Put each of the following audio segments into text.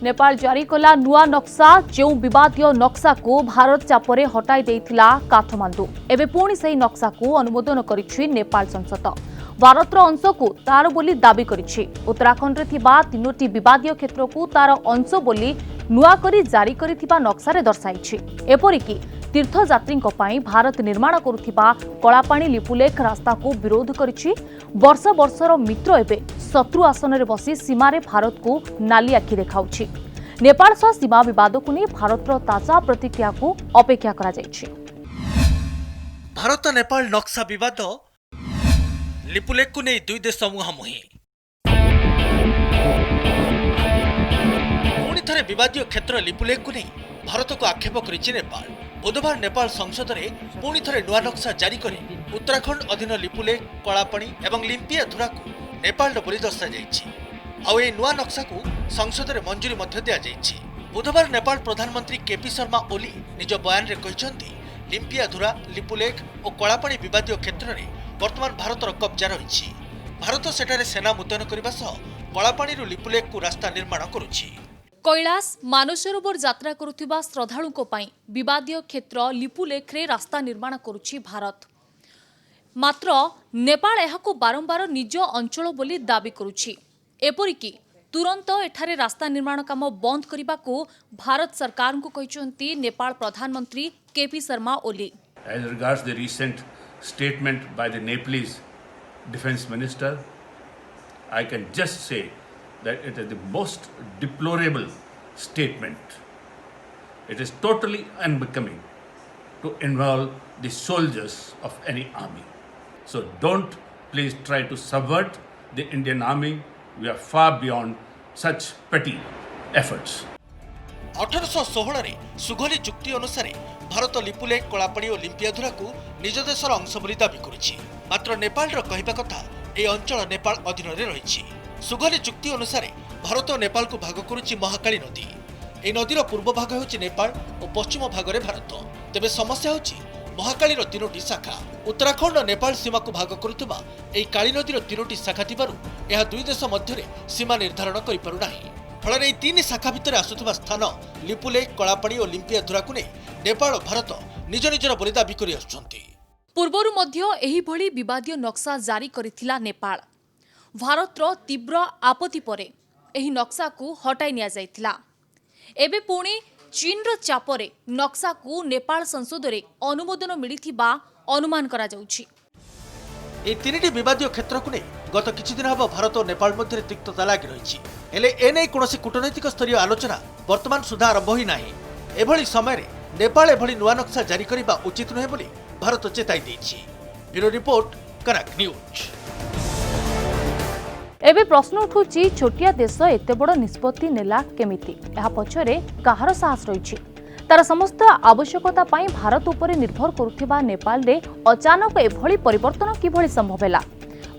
नेपाल जारी कला नुआ नक्शा जो विवादीय नक्शा को भारत चापरे हटाई देइथिला काठमांडू एबे पुणी सही नक्शा को अनुमोदन करिछि नेपाल संसद। भारतर अंश को तार बोली दाबी करिछि। उत्तराखंड रे थिबा तीनोटी विवादीय क्षेत्र को तार अंश बोली नुआ करी जारी करिथिबा नक्शा रे दर्शाइछि। एपरिकी तीर्थयात्री भारत निर्माण करुथिबा कलापाणी लिपुलेख रास्ता को विरोध करिछि। वर्ष वर्षर मित्र एबे शत्रु आसन रे बसी सीमा रे भारत को नाली आखि देखाउछि। नेपाल सह सीमा विवाद को नहीं भारतर ताजा प्रतिक्रिया को अपेक्षा करा जाइछि। भारत नेपाल नक्शा विवाद लिपुलेख को नहीं दुई देश मुहांमुही पुणी थे विवादीय क्षेत्र लिपुलेख को नहीं भारत को आक्षेप करिछि नेपाल। बुधवार नेपाल संसद में पुणी थे नुआ नक्शा जारी कर उत्तराखंड अधीन लिपुलेख कलापाणी और लिम्पियाधुरा को नेपाल बोली दर्शा जाइछि। आउ ए नुआ नक्शा को संसद में मंजूरी मध्य दिया जाइछि। बुधवार नेपाल प्रधानमंत्री केपी शर्मा ओली निज बयान रे कहिसंती लिम्पियाधुरा लिपुलेख और कलापाणी विवादीय क्षेत्र में वर्तमान भारतर कब्जा रही। भारत सेठारे सेना मुतयन करने सह कलापाणी लिपुलेख को रास्ता निर्माण करुछि। कैलाश मानसरोवर यात्रा करुथिबा श्रद्धालुओं पई विवादीय क्षेत्र लिपुलेख रे रास्ता निर्माण करुछि भारत। मात्र नेपाल एहाको बारंबार निज अंचल बोली दाबी करुछि। एपरिकी तुरंत एठारे रास्ता निर्माण काम बंद करने को भारत सरकार को कहिसंती नेपाल प्रधानमंत्री KP Sharma Oli. As regards the recent statement by the Nepalese defense minister, I can just say that it is the most deplorable statement. It is totally unbecoming to involve the soldiers of any army. So don't please try to subvert the Indian army. We are far beyond such petty efforts. 1816 रे सुगोली चुक्ति अनुसार भारत लिपुलेख कलापाणी और लिम्पियाधुरा को निज देशर अंश बोली दाबी करुछि। मात्र नेपाल कहवा कथा ए अंचल नेपाल अधीन रे रहिछि। सुगोली चुक्ति अनुसार भारत और नेपाल को भाग करुछि महाकाली नदी। ए नदीर पूर्व भाग होछि नेपाल और पश्चिम भाग रे भारत। तेबे समस्या होछि महाकालीर तीनोटी शाखा। उत्तराखंड और नेपाल सीमा को भाग करुवा एही काली नदीर तीनोटी शाखा थिबारु एहा दुई देश मध्य सीमा निर्धारण करि पारु नाही। फल तीन शाखा भितर आसुवा स्थान लिपुलेख कलापाणी और लिम्पियाधुरा को नहीं नेपाल और भारत निज निजर बोली दाबी करि आछुछंती। पूर्वरु मध्य एही भली विवादीय नक्शा जारी करिथिला नेपाल। भारतर तीव्र आपत्ति परे एही नक्शा को हटाई निया जाइथिला। एबे पुणी चीनर चापरे नक्शा को नेपाल संसद रे अनुमोदन मिलिथिबा अनुमान करा जाउछि। ए तीनटी विवादीय क्षेत्र को नहीं गत किछि दिन हब भारत और नेपाल मध्य तिक्तता लागि रहिछि। हेले एने कोनोसी कूटनैतिक स्तरीय आलोचना वर्तमान सुधा आरंभ होई नाही। एभली समय रे नेपाल एभली नुआ नक्शा जारी करिबा उचित नहे बोली भारत चेताई दैछि। ब्यूरो रिपोर्ट कनक न्यूज। एबे प्रश्न उठुछि छोटिया देश एते बड़ निष्पत्ति नेला केमिति? एहा पछरे काहार साहस रहिछि? तार समस्त आवश्यकता पाई भारत उपरे निर्भर करुथिबा नेपाल रे अचानक एभली परिवर्तन किभली संभव ହେଲା?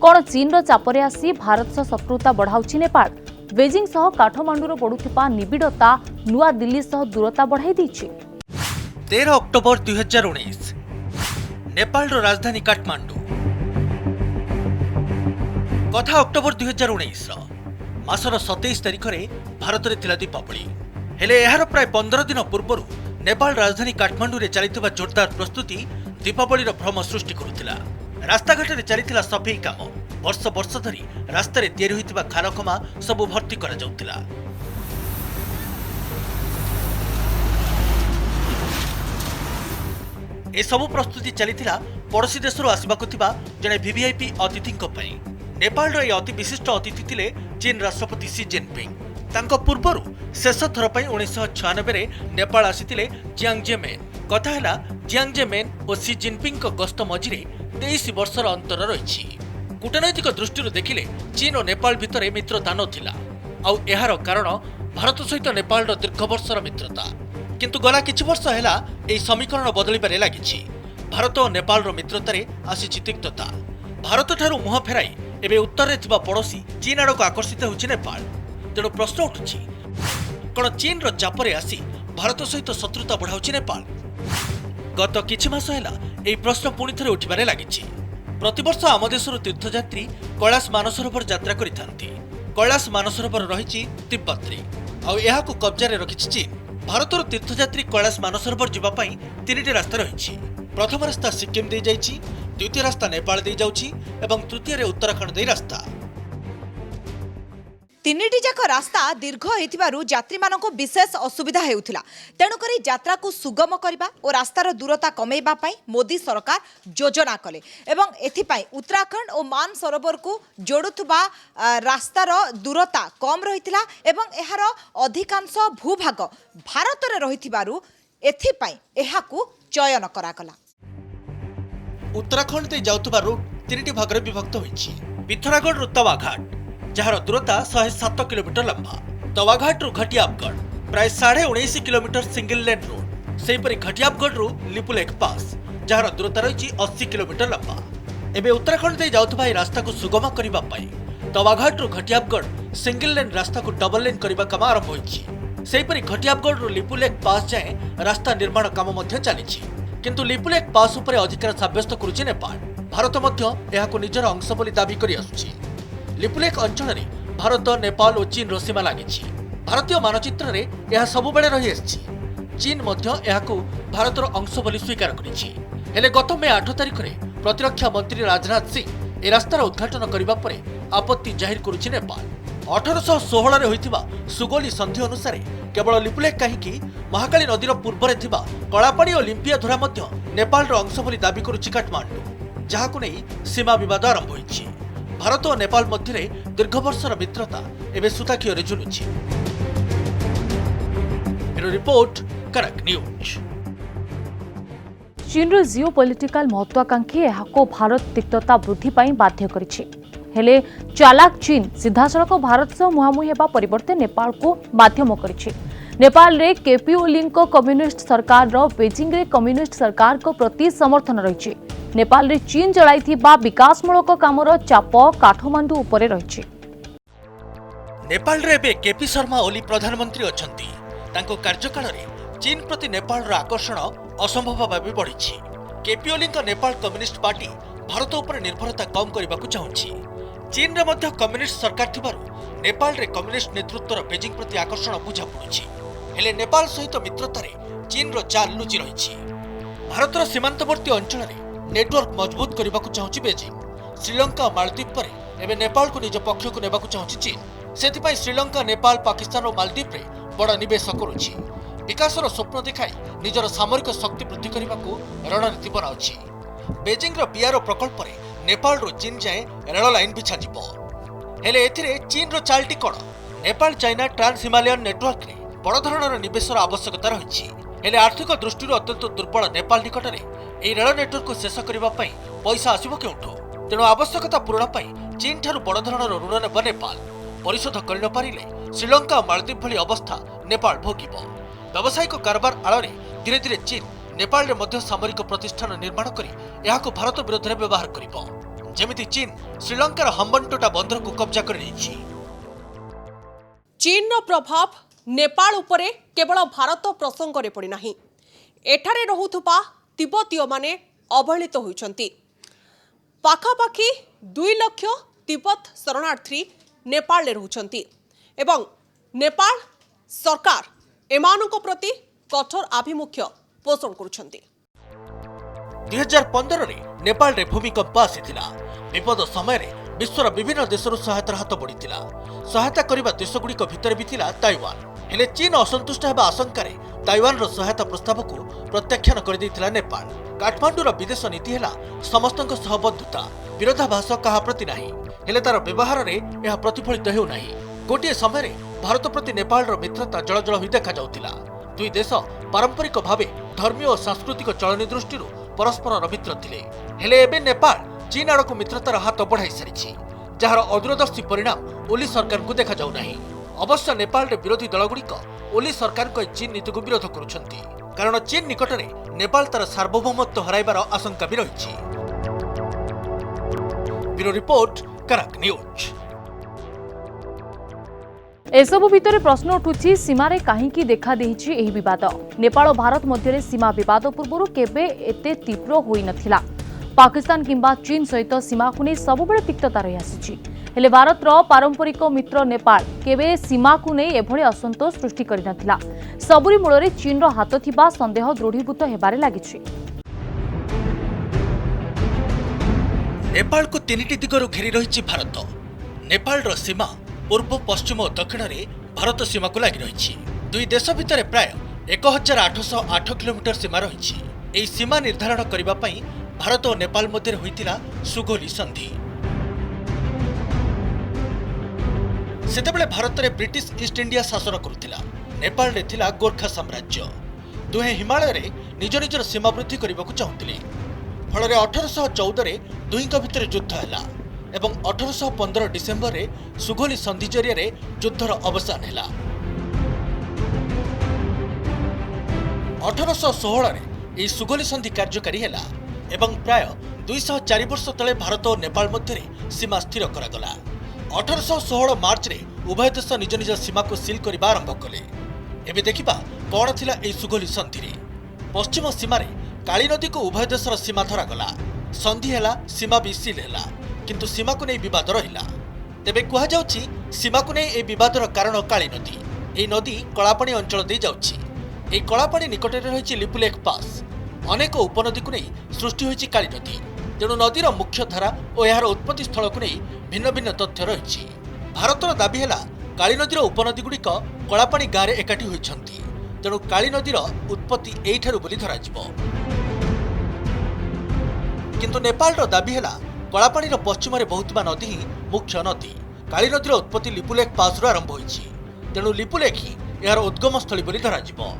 कोन चीन रो चापरे आसी भारत सह शत्रुता बढ़ाउछि नेपाल? बेजिंग सह काठमांडूर बढ़ुथिबा निबिडता नुआ दिल्ली सह दूरता बढ़ाई दैछि। 13 अक्टोबर 2019 नेपाल रो राजधानी काठमांडू। कथा अक्टोबर 2019 मासर 27 तारिख रे भारत रे थिला दीपावली। हेले एहार प्राय 15 दिन पूर्व नेपाल राजधानी काठमांडू रे चलितबा जोरदार प्रस्तुति दीपावली रो भ्रम सृष्टि करुथिला। रास्ताघाट रे चलिथिला सफेई काम। वर्ष वर्ष धरी रास्ता रे तैयारी होइतिबा खारखमा सब भर्ती करा जाउथिला। ए सब प्रस्तुति चलिथिला पड़ोसी देशरू आसबाकु थिबा जने वीवीआईपी अतिथिक पई। नेपाल रो ए अति विशिष्ट अतिथि थिले चीन राष्ट्रपति शी जिनपिंग। तांको पूर्वरु शेष थर पई 1996 रे नेपाल आसीथिले जियांग जेमेन। कथा हैला जियांग जेमेन और शी जिनपिंग को गस्त मझिरे 23 वर्षर अंतर रहिछि। कूटनैतिक दृष्टि देखिले चीन और नेपाल भितर मित्रता नथिला। आउ एहार कारण भारत सहित नेपाल रो दीर्घ वर्षर मित्रता। किंतु गला किछि वर्ष हैला एही समीकरण बदलिबारे लागिछि। भारत और नेपाल रो मित्रतारे आसीछि तिक्तता। भारत ठारू मुह फेराई एबे उत्तर रे थिबा पड़ोसी चीन आड़क आकर्षित होछि नेपाल। तेणु प्रश्न उठुछि कोन चीन रो चापरे आसी भारत सहित शत्रुता बढ़ाउछि नेपाल? गत किछि मास हैला एही प्रश्न पुणी थरे उठिबारे लागिछि। प्रतिवर्ष आम देशर तीर्थयात्री कैलाश मानसरोवर यात्रा करिथांती। कैलाश मानसरोवर रहिछि तिब्बत रे। आउ कब्जा रखिछि चीन। भारतर तीर्थयात्री कैलाश मानसरोवर जावा पई तीनिटी रास्ता रही। प्रथम रास्ता सिक्किम दे जाइछि, द्वितीय रास्ता नेपाल दे जाउछि एवं तृतीय रे उत्तराखंड दे रास्ता। तीनिटी जाक रास्ता दीर्घ होइतिबारु यात्री माननको विशेष असुविधा हेउथिला। तेणुकरी यात्रा को सुगम करबा और रास्तार दूरता कमेबा पई मोदी सरकार योजना कले एवं एथिपाई उत्तराखंड और मानसरोवर को जोड़ुथुबा रास्तार दूरता कम रहितिला एवं एहार अधिकांश भूभाग भारत रे रहितिबारु एथिपाई एहाकू चयन करागला। उत्तराखंड दे जाउथुबा रूट तीनिटी भागरे विभक्त होइछि। पिथौरागढ़ रु तवाघाट जहार दूरता 107 किलोमीटर लंबा, तवाघाट रु घटियाबगढ़ प्राय 19.5 किलोमीटर सिंगल लेन रोड, सेहीपरि घटियाबगढ़ रु लिपुलेख पास जहार दूरता रही 80 किलोमीटर लंबा। एबे उत्तराखंड दे जाउथबा ए रास्ता को सुगम करिबा पई तवाघाट रु घटियाबगढ़ सिंगल लेन रास्ता को डबल लेन करिबा काम आरंभ होइछि। सेहीपरि घटियाबगढ़ रु लिपुलेख पास जाए रास्ता निर्माण काम मध्य चलिछि, किंतु लिपुलेख पास उपरे अधिकार साब्यस्त करुछि नेपाल। भारत मध्य एहाको निजर अंश बोली दाबी करि आसुछि। लिपुलेख अंचल में भारत, नेपाल और चीन सीमा लगी। भारतीय मानचित्र में यह सब बेले रही आसी। चीन भारतर अंश बोली स्वीकार करिछि। गत मे 8 तारिख में प्रतिरक्षा मंत्री राजनाथ सिंह ए रास्तार उद्घाटन करने पर आपत्ति जाहिर करुछि नेपाल। 1816 होइतिबा सुगोली संधि अनुसार केवल लिपुलेख कहीं महाकाली नदीर पूर्व कलापाड़ी और लिंपियाधुरा नेपाल अंश बोली दाबी करुछि काठमांडू, जहां नहीं सीमा बद आरंभ होइछि। भारत और नेपाल मध्य दीर्घ वर्षर मित्रता एवं सुताखियों झुलुछि। रिपोर्ट कनक न्यूज। चीन जिओ पॉलिटिकल महत्वाकांक्षी यहाको भारत तिक्तता वृद्धि पाई बाध्य करिछि। हेले चालाक चीन सीधासळख भारत सह मुहांमुही हेबा परिवर्ते नेपाल को माध्यम करिछि। नेपाल रे केपी ओली कम्युनिस्ट सरकार रो बेजिंग रे कम्युनिस्ट सरकार को प्रति समर्थन रहिछि। नेपाल रे चीन चलाइथिबा विकासमूलक कामर चाप काठमांडू उपरे रहिछि। नेपाल रे बे केपी शर्मा ओली प्रधानमंत्री अछंती। तांको कार्यकाल रे चीन प्रति नेपाल रो आकर्षण असंभव भाबे बढ़िछि। केपी ओली नेपाल कम्युनिस्ट पार्टी भारत उपर निर्भरता कम करबाकू चाहुछि। चीन रे मध्य कम्युनिस्ट सरकार थिबारु नेपाल रे कम्युनिस्ट नेतृत्वर बेजिंग प्रति आकर्षण बुझा पड़ुछि। हेले नेपाल सहित मित्रता रे चीन रो चाल लुचि रहिछि। भारतर सीमांतवर्ती अंचल रे नेटवर्क मजबूत करने को चाहूँ बेजिंग। श्रीलंका और मालदीप पर एवं नेपाल को निज पक्ष को नेबाकू चाहूँ चीन। से श्रीलंका, नेपाल, पाकिस्तान और मालदीप रे बड़ निवेश करुछि। विकासर स्वप्न देखाई निजर सामरिक शक्ति वृद्धि करने को रणनीति बनाउछि। बेजिंग बीआरओ प्रकल्प रे नेपाल रो चीन जाए रेल लाइन बिछा जिवो। हेले एथिरे चीन रो चालटी कोन? Nepal China trans Himalayan network रे बड़ धरणर निवेशर आवश्यकता रही। हेले आर्थिक दृष्टि अत्यंत दुर्बल नेपाल निकट में এই ରେଳ ନେଟୱର୍କକୁ ଶେଷ କରିବା ପାଇଁ ପଇସା ଆସିବ କେଉଁଠୁ? ତେଣୁ ଆବଶ୍ୟକତା ପୂରଣ ପାଇଁ ଚୀନ ଠାରୁ ବଡ଼ ଧରଣର ଋଣ ନେବ ନେପାଳ। ପରିଶୋଧ କରିନପାରିଲେ ଶ୍ରୀଲଙ୍କା ଓ ମାଳଦ୍ୱୀପ ଭଳି ଅବସ୍ଥା ନେପାଳ ଭୋଗିବ। ବ୍ୟବସାୟିକ କାରବାର ଆଳରେ ଧୀରେ ଧୀରେ ଚୀନ नेपाल में सामरिक प्रतिष्ठान निर्माण कर यहां भारत विरोध में व्यवहार कर जेमिति चीन श्रीलंकार हम्बनटोटा बंदर को कब्जा कर चीन प्रभाव नेपाल उपरे केवल भारत प्रसंग रे पड़ी नाही। एठारे रहुथुपा तिब्बतीय माने अवहेलित होइछंती। पाखापाखि 2 लाख तिब्बत शरणार्थी नेपाल रे रहुछंती एवं नेपाल सरकार एमानक प्रति कठोर आभिमुख्य पोषण करुछंती। 2015 रे नेपाल रे भूमिकंप आसीथिला। विपद समय रे विश्वर विभिन्न देशरू सहायतार हाथ बढ़िथिला। सहायता करिबा देशगुड़िक भितर भी थिला ताइवान। हेले चीन असंतुष्ट हेबा आशंकारे ताइवान रो सहायता प्रस्ताव को प्रत्याख्यान कर दैथिला नेपाल। काठमांडूर विदेश नीति हेला समस्तक सह बंधुता, विरोधाभास कहा प्रति नाही। हेले तार व्यवहार रे यह प्रतिफलित हेउ नाही। गोटे समय रे भारत प्रति नेपाल रो मित्रता जलजल होई देखा जाउथिला। दुई देश पारंपरिक भावे धर्मीय और सांस्कृतिक चलनी दृष्टि परस्पर मित्र थिले। हेले एबे नेपाल चीन आड़क मित्रतार हाथ बढ़ाई सारी, जार अदूरदर्शी परिणाम ओली सरकार को देखा जाऊ नाही। अवश्य नेपाल रे विरोधी दलगुड़िक ओली सरकार को चीन नीति को विरोध करुछंती, कारण चीन निकट में नेपाल तार सार्वभौमत्व हराइबार आशंका भी रही। ब्यूरो रिपोर्ट, कनक न्यूज। एसबु भितर प्रश्न उठुछि सीमारे काहींकी देखा देहिछि एही विवाद। नेपाल और भारत मध्य सीमा विवाद पूर्व केबे एते तीव्र होई नथिला। पाकिस्तान किंबा चीन सहित सीमा को नहीं सबुबले तिक्तता रही आसी। हेले भारतर पारंपरिक मित्र नेपाल केबे सीमा को नहीं एभली असंतोष सृष्टि करिनथिला। सबुरी मूल चीन रो हाथ थिबा संदेह दृढ़ीभूत हेबारे लागिछि। नेपाल को तीनिटी दिगरु घेरी रही भारत। नेपाल रो सीमा पूर्व पश्चिम और दक्षिण रे भारत सीमा को लगी रही। दुई देश भितर प्राय 1808 किलोमीटर सीमा रही। एही सीमा निर्धारण करबा पई भारत और नेपाल मध्य होइतिला सुगोली संधि। सेतेबेले भारत रे ब्रिटिश ईस्ट इंडिया शासन करुथिला। नेपाल रे थिला गोरखा साम्राज्य। दुहे हिमालय रे निज निजर सीमा वृद्धि करबाकू चाहुथिले। फल 1814 रे दुहींक भितर युद्ध हैला एवं 1815 डिसेम्बर रे सुगोली संधि जरिया रे युद्धर अवसान हैला। 1816 रे एही सुगोली संधि कार्यकारी हैला एवं प्राय 204 वर्ष तले भारत और नेपाल मध्य सीमा स्थिर करागला। 1816 मार्च रे उभय देश निज निज सीमा को सील करबा आरंभ कले। एबे देखिबा कोन थिला एही सुगोली संधि रे। पश्चिम सीमा रे काली नदी को उभय देशर सीमा धरागला। संधि हैला, सीमा भी सील हैला, किंतु सीमा को नहीं विवाद रहिला। तेबे कुहा जाउछि सीमा को नहीं ए विवादर कारण काली नदी। एही नदी कलापाणी अंचल दे जाउछि। एही कलापाणी निकटरे रहिछि लिपुलेख पास। अनेक उपनदी को नहीं सृष्टि होइछि काली नदी। तेणु नदीर मुख्य धारा और यार उत्पत्ति स्थल को नहीं भिन्न भिन्न तथ्य रहिछि। भारतर दाबी हैला काली नदीर उपनदी गुड़िक कलापाणी गाँव एकाठी होइछन्ति। तेणु काली नदीर उत्पत्ति एइठारु बोली धराजिबो। किंतु नेपालर दाबी हैला कलापाणीर पश्चिम में बहुतबा नदी ही मुख्य नदी। काली नदीर उत्पत्ति लिपुलेख पास आरंभ होइछि। तेणु लिपुलेख ही यार उद्गम स्थली बोली धराजिबो।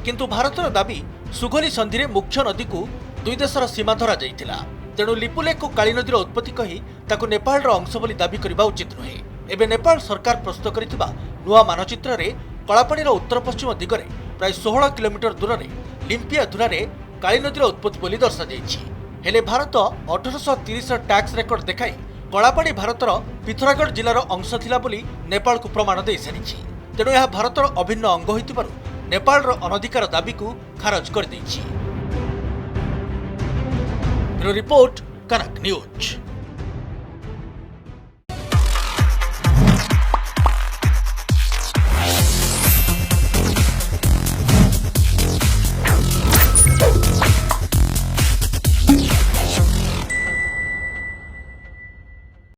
किंतु भारतर दाबी सुगोली संधि रे मुख्य नदी को दुई देशर सीमा धरा जाइतिला। तेणु लिपुलेख को काली नदीर उत्पत्ति कही ताकु नेपालर अंश बोली दाबी करबा उचित नुहे। एबे नेपाल सरकार प्रस्तुत करितिबा नुआ मानचित्र रे कलापाणीर उत्तर पश्चिम दिगरे प्राय 16 किलोमीटर दूर रे लिम्पिया धुरारे काली नदीर उत्पत्ति बोली दर्शा जाइछि। हेले भारत 1830 टैक्स रेकर्ड देखाई कलापाणी भारतर पिथौरागढ़ जिलार अंश थिला बोली नेपाल को प्रमाण दे सारिछि। तेणु यह भारतर अभिन्न अंग होइतिबारु नेपालर अनधिकार दाबी को खारज कर दैछि। ब्यूरो रिपोर्ट, कनक न्यूज।